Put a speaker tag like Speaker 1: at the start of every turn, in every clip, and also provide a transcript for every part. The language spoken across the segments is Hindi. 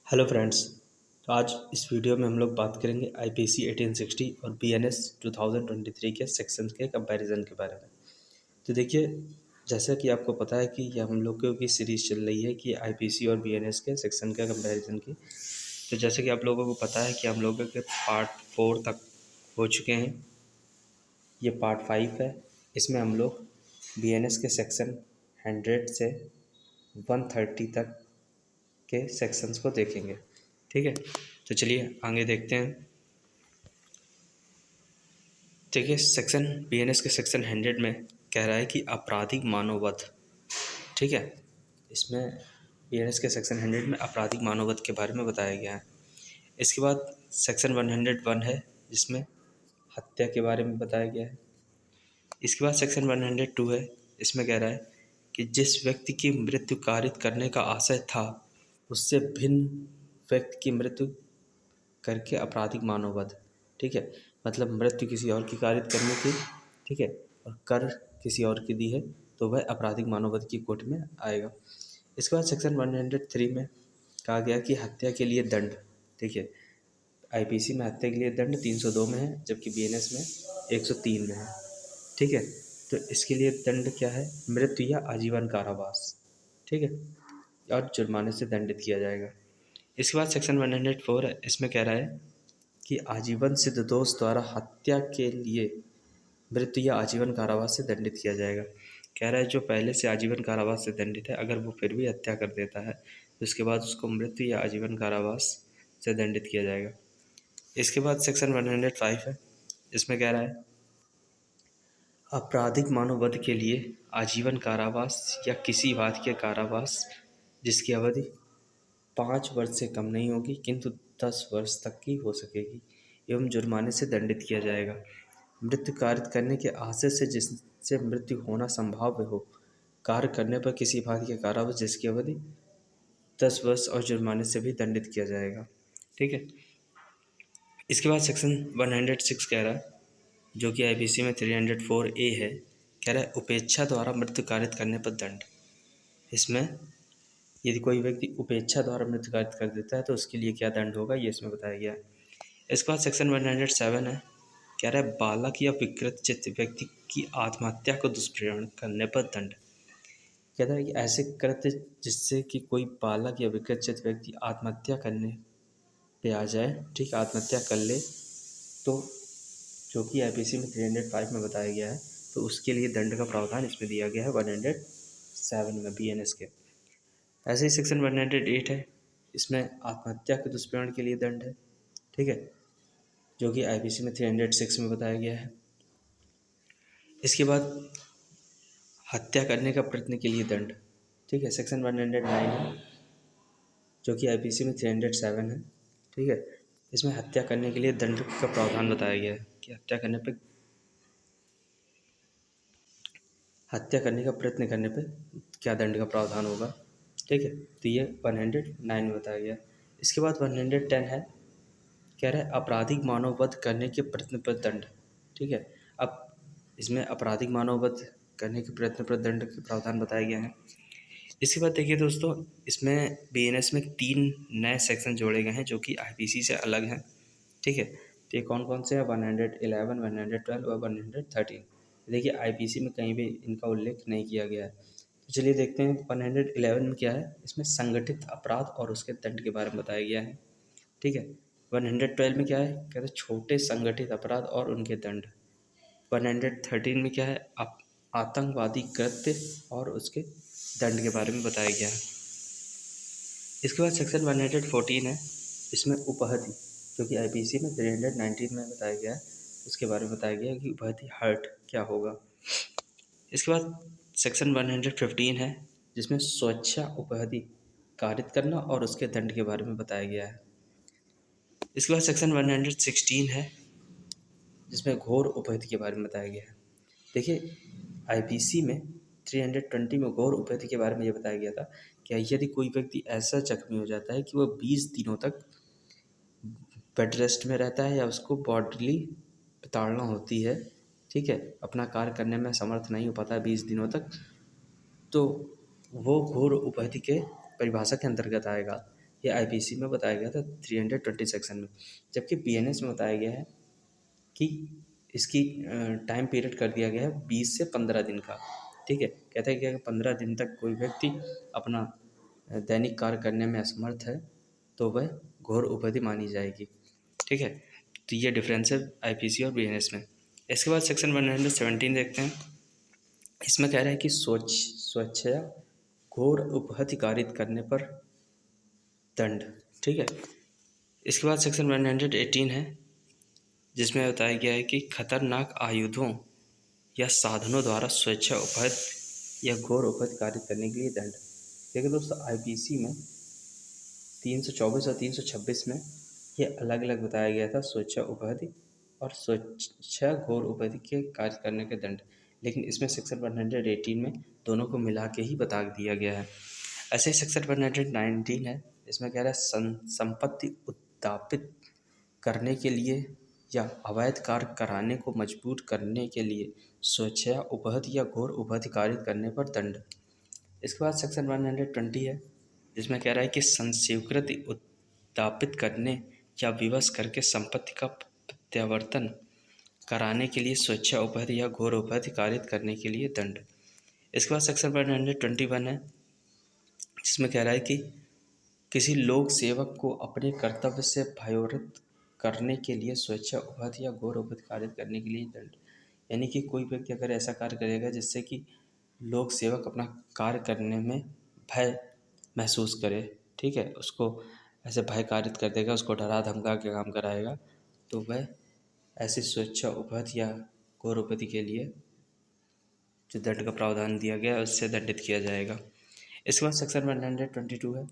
Speaker 1: Hello friends. तो आज इस वीडियो में हम लोग बात करेंगे आईपीसी 1860 और बीएनएस 2023 के सेक्शंस के कंपैरिजन के बारे में। तो देखिए, जैसा कि आपको पता है कि ये हम लोगों की सीरीज़ चल रही है कि आईपीसी और बीएनएस के सेक्शन का कंपैरिजन की। तो जैसे कि आप लोगों को पता है कि हम लोगों के पार्ट 4 तक हो चुके हैं, ये पार्ट 5 है। इसमें हम लोग बीएनएस के सेक्शन 100 से 130 तक के सेक्शंस को देखेंगे। ठीक है, तो चलिए आगे देखते हैं। देखिए, सेक्शन बीएनएस के सेक्शन 100 में कह रहा है कि आपराधिक मानववध। ठीक है, इसमें बीएनएस के सेक्शन 100 में आपराधिक मानववध के बारे में बताया गया है। इसके बाद सेक्शन 101 है, जिसमें हत्या के बारे में बताया गया है। इसके बाद सेक्शन 102 है, इसमें कह रहा है कि जिस व्यक्ति की मृत्यु कारित करने का आशय था, उससे भिन्न व्यक्ति की मृत्यु करके आपराधिक मानववध। ठीक है, मतलब मृत्यु किसी और की कारित करने की, ठीक है, और कर किसी और की दी है तो वह आपराधिक मानववध की कोट में आएगा। इसके बाद सेक्शन 103 में कहा गया कि हत्या के लिए दंड। देखिए, आईपीसी में हत्या के लिए दंड 302 में है, जबकि बीएनएस में 103 में है। ठीक है, तो इसके लिए दंड क्या है? मृत्यु या आजीवन कारावास। ठीक है, और जुर्माने से दंडित किया जाएगा। इसके बाद सेक्शन 104 है, इसमें कह रहा है कि आजीवन सिद्ध दोष द्वारा हत्या के लिए मृत्यु या आजीवन कारावास से दंडित किया जाएगा। कह रहा है जो पहले से आजीवन कारावास से दंडित है, अगर वो फिर भी हत्या कर देता है तो उसके बाद उसको मृत्यु या आजीवन कारावास से दंडित किया जाएगा। इसके बाद सेक्शन 105 है, इसमें कह रहा है आपराधिक मानववध के लिए आजीवन कारावास या किसी बात के कारावास जिसकी अवधि 5 वर्ष से कम नहीं होगी किंतु 10 वर्ष तक की हो सकेगी एवं जुर्माने से दंडित किया जाएगा। मृत्यु कारित करने के आशय से जिससे मृत्यु होना संभाव्य हो, कार्य करने पर किसी भांति के कारावास जिसकी अवधि 10 वर्ष और जुर्माने से भी दंडित किया जाएगा। ठीक है, इसके बाद सेक्शन 106 कह रहा है, जो कि आईपीसी में 304A है, कह रहा है उपेक्षा द्वारा मृत्यु कारित करने पर दंड। इसमें यदि कोई व्यक्ति उपेक्षा द्वारा मृत्यु कारित कर देता है तो उसके लिए क्या दंड होगा, ये इसमें बताया गया है। इसके बाद सेक्शन 107 है, कह रहा है बालक या विकृत चित्त व्यक्ति की आत्महत्या को दुष्प्रेरण करने पर दंड। कहता है कि ऐसे कृत्य जिससे कि कोई बालक या विकृत चित्त व्यक्ति आत्महत्या करने पे आ जाए, ठीक, आत्महत्या कर ले, तो जो कि आईपीसी में 305 में बताया गया है, तो उसके लिए दंड का प्रावधान इसमें दिया गया है 107 में बीएनएस के। ऐसे ही सेक्शन 108 है, इसमें आत्महत्या के दुष्प्रेरण के लिए दंड है। ठीक है, जो कि आईपीसी में 306 में बताया गया है। इसके बाद हत्या करने का प्रयत्न के लिए दंड। ठीक है, सेक्शन 109 है, जो कि आईपीसी में 307 है। ठीक है, इसमें हत्या करने के लिए दंड का प्रावधान बताया गया है कि हत्या करने का प्रयत्न करने पे क्या दंड का प्रावधान होगा। ठीक है, तो ये 109 में बताया गया है। इसके बाद 110 है, कह रहा है आपराधिक मानववध करने के प्रयत्न पर दंड। ठीक है, अब इसमें आपराधिक मानववध करने के प्रयत्न पर दंड के प्रावधान बताया गया है। इसके बाद देखिए दोस्तों, इसमें बीएनएस में 3 नए सेक्शन जोड़े गए हैं जो कि आईपीसी से अलग हैं। ठीक है, तो ये कौन कौन से हैं? 111, 112 और 113। देखिए, आईपीसी में कहीं भी इनका उल्लेख नहीं किया गया है। तो चलिए देखते हैं 111 में क्या है। इसमें संगठित अपराध और उसके दंड के बारे में बताया गया है। ठीक है, 112 में क्या है? कहते हैं छोटे संगठित अपराध और उनके दंड। 113 में क्या है? आतंकवादी कृत्य और उसके दंड के बारे में बताया गया है। इसके बाद सेक्शन 114 है, इसमें उपहति, जो कि आईपीसी में 319 में बताया गया है, उसके बारे में बताया गया है कि उपहति हर्ट क्या होगा। इसके बाद सेक्शन 115 है, जिसमें स्वेच्छा उपहति कारित करना और उसके दंड के बारे में बताया गया है। इसके बाद सेक्शन 116 है, जिसमें घोर उपहति के बारे में बताया गया है। देखिए, आईपीसी में 320 में घोर उपहति के बारे में ये बताया गया था कि यदि कोई व्यक्ति ऐसा जख्मी हो जाता है कि वह 20 दिनों तक बेड रेस्ट में रहता है या उसको बॉडीली प्रताड़ना होती है, ठीक है, अपना कार्य करने में समर्थ नहीं हो पाता है 20 दिनों तक, तो वो घोर उपहति के परिभाषा के अंतर्गत आएगा। ये आईपीसी में बताया गया था 320 सेक्शन में। जबकि बीएनएस में बताया गया है कि इसकी टाइम पीरियड कर दिया गया है 20 से 15 दिन का। ठीक है, कहता है कि अगर 15 दिन तक कोई व्यक्ति अपना दैनिक कार्य करने में असमर्थ है तो वह घोर उपाधि मानी जाएगी। ठीक है, तो ये डिफरेंस है आईपीसी और बीएनएस में। इसके बाद सेक्शन 117 देखते हैं। इसमें कह रहा है कि स्वेच्छा घोर उपहति कारित करने पर दंड। ठीक है, इसके बाद सेक्शन 118 है, जिसमें बताया गया है कि खतरनाक आयुधों या साधनों द्वारा स्वेच्छा उपहत या घोर उपहत कारित करने के लिए दंड। देखिए दोस्तों, आईपीसी में 324 और 326 में ये अलग अलग बताया गया था, स्वेच्छा उपहति और स्वेच्छा घोर उपहति के कार्य करने के दंड। लेकिन इसमें सेक्शन 118 में दोनों को मिला के ही बता दिया गया है। ऐसे ही सेक्शन 119 है, इसमें कह रहा है संपत्ति उत्तापित करने के लिए या अवैध कार्य कराने को मजबूर करने के लिए स्वेच्छा उपहति या घोर उपहति कारित करने पर दंड। इसके बाद सेक्शन 120 है, जिसमें कह रहा है कि संस्वीकृति उत्तापित करने या विवश करके संपत्ति का प्रत्यावर्तन कराने के लिए स्वेच्छा उपहति या घोर उपहति कारित करने के लिए दंड। इसके बाद सेक्शन 121 है, जिसमें कह रहा है कि किसी लोक सेवक को अपने कर्तव्य से भयवृत करने के लिए स्वेच्छा उपहति या घोर उपहति कारित करने के लिए दंड। यानी कि कोई व्यक्ति अगर ऐसा कार्य करेगा जिससे कि लोक सेवक अपना कार्य करने में भय महसूस करे, ठीक है, उसको ऐसे भय कारित कर देगा, उसको डरा धमका के काम कराएगा, तो वह ऐसी स्वेच्छा उपहति या घोर उपहति के लिए जो दंड का प्रावधान दिया गया है उससे दंडित किया जाएगा। इसके बाद सेक्शन 122 है,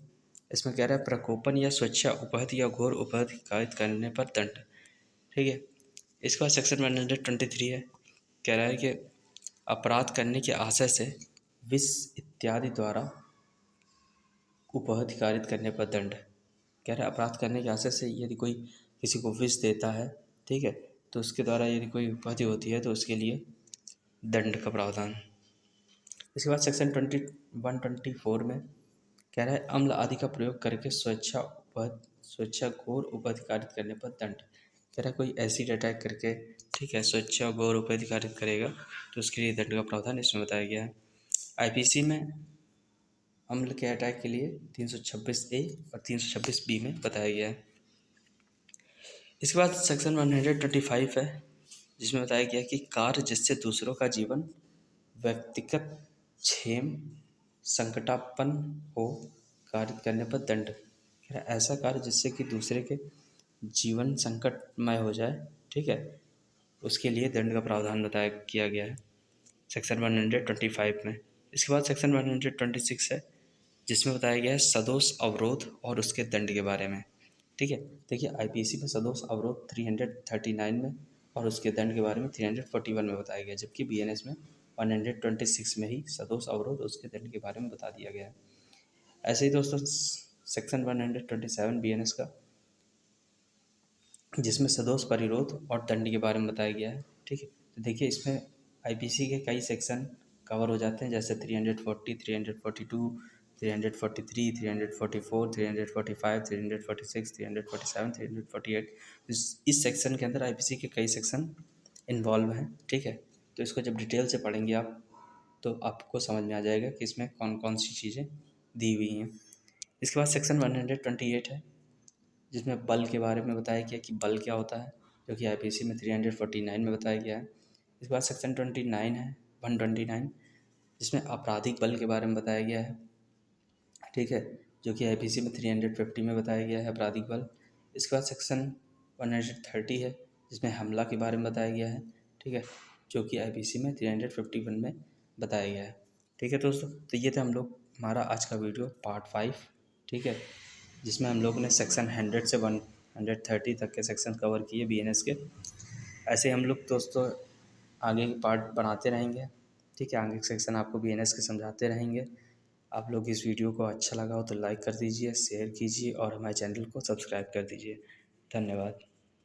Speaker 1: इसमें कह रहा है प्रकोपन या स्वेच्छा उपहति या घोर उपहति कारित करने पर दंड। ठीक है, इसके बाद सेक्शन 123 है, कह रहा है कि अपराध करने के आशय से विष इत्यादि द्वारा उपहति कारित करने पर दंड। कह रहा है अपराध करने के आशय से यदि कोई किसी को विष देता है, ठीक है, तो उसके द्वारा यदि कोई उपहति होती है तो उसके लिए दंड का प्रावधान। इसके बाद सेक्शन 124 में कह रहा है अम्ल आदि का प्रयोग करके स्वेच्छा घोर उपहति कारित करने पर दंड। कह रहा है कोई एसिड अटैक करके, ठीक है, स्वेच्छा घोर उपहति कारित करेगा तो उसके लिए दंड का प्रावधान इसमें बताया गया है। आईपीसी में अम्ल के अटैक के लिए 326A और 326B में बताया गया है। इसके बाद सेक्शन 125 है, जिसमें बताया गया कि कार्य जिससे दूसरों का जीवन व्यक्तिगत क्षेम संकटापन्न हो कारित करने पर दंड। ऐसा कार्य जिससे कि दूसरे के जीवन संकटमय हो जाए, ठीक है, उसके लिए दंड का प्रावधान बताया किया गया है सेक्शन 125 में। इसके बाद सेक्शन 126 है, जिसमें बताया गया है सदोष अवरोध और उसके दंड के बारे में। ठीक है, देखिए आईपीसी में सदोष अवरोध 339 में और उसके दंड के बारे में 341 में बताया गया, जबकि बीएनएस में 126 में ही सदोष अवरोध उसके दंड के बारे में बता दिया गया है। ऐसे ही दोस्तों सेक्शन 127 बीएनएस का, जिसमें सदोष परिरोध और दंड के बारे में बताया गया है। ठीक है, तो देखिए इसमें आईपीसी के कई सेक्शन कवर हो जाते हैं, जैसे 340, 342, 343, 344, 345, 346, 347, 348। इस सेक्शन के अंदर आईपीसी के कई सेक्शन इन्वॉल्व हैं। ठीक है, तो इसको जब डिटेल से पढ़ेंगे आप तो आपको समझ में आ जाएगा कि इसमें कौन कौन सी चीज़ें दी हुई हैं। इसके बाद सेक्शन 128 है, जिसमें बल के बारे में बताया गया कि बल क्या होता है, जो कि आईपीसी में 349 में बताया गया है। इसके बाद सेक्शन 29 है, 129, जिसमें आपराधिक बल के बारे में बताया गया है। ठीक है, जो कि आईपीसी में 350 में बताया गया है आपराधिक बल। इसके बाद सेक्शन 130 है, जिसमें हमला के बारे में बताया गया है। ठीक है, जो कि आईपीसी में 351 में बताया गया है। ठीक है दोस्तों, तो ये था हमारा आज का वीडियो पार्ट 5। ठीक है, जिसमें हम लोग ने सेक्शन 100 से 130 तक के सेक्शन कवर किए बीएनएस के। ऐसे हम लोग दोस्तों आगे के पार्ट बनाते रहेंगे। ठीक है, आगे के सेक्शन आपको बीएनएस के समझाते रहेंगे। आप लोग इस वीडियो को अच्छा लगा हो तो लाइक कर दीजिए, शेयर कीजिए और हमारे चैनल को सब्सक्राइब कर दीजिए। धन्यवाद।